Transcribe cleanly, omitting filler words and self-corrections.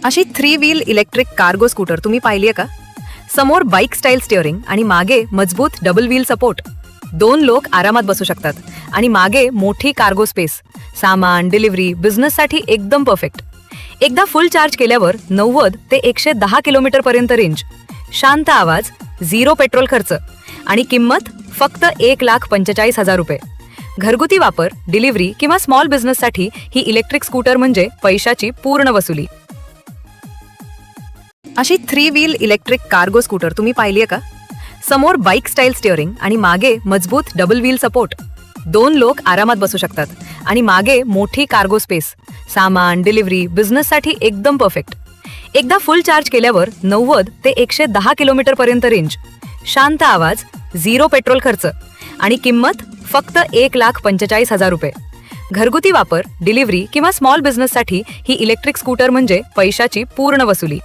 अशी 3 wheel electric cargo scooter तुम्ही पाहिलीये का? समोर बाईक स्टाईल स्टिअरिंग आणि मागे मजबूत डबल व्हील सपोर्ट. 2 लोक आरामात बसू शकतात आणि मागे मोठी कार्गो स्पेस. सामान, डिलिव्हरी, बिझनेससाठी एकदम परफेक्ट. एकदा फुल चार्ज केल्यावर 90 ते 110 किलोमीटर पर्यंत रेंज. शांत आवाज, झिरो पेट्रोल खर्च आणि किंमत फक्त 1,45,000 रुपये. घरगुती वापर, डिलिव्हरी किंवा स्मॉल बिझनेससाठी ही इलेक्ट्रिक स्कूटर म्हणजे पैशाची पूर्ण वसुली. अशी 3 व्हील इलेक्ट्रिक कार्गो स्कूटर तुम्ही पाहिलीये का? समोर बाईक स्टाईल स्टिअरिंग आणि मागे मजबूत डबल व्हील सपोर्ट. 2 लोक आरामात बसू शकतात आणि मागे मोठी कार्गो स्पेस. सामान, डिलिव्हरी, बिझनेससाठी एकदम परफेक्ट. एकदा फुल चार्ज केल्यावर 90 ते 110 किलोमीटर पर्यंत रेंज. शांत आवाज, झिरो पेट्रोल खर्च आणि किंमत फक्त 1,45,000 रुपये. घरगुती वापर, डिलिव्हरी किंवा स्मॉल बिझनेससाठी ही इलेक्ट्रिक स्कूटर म्हणजे पैशाची पूर्ण वसुली.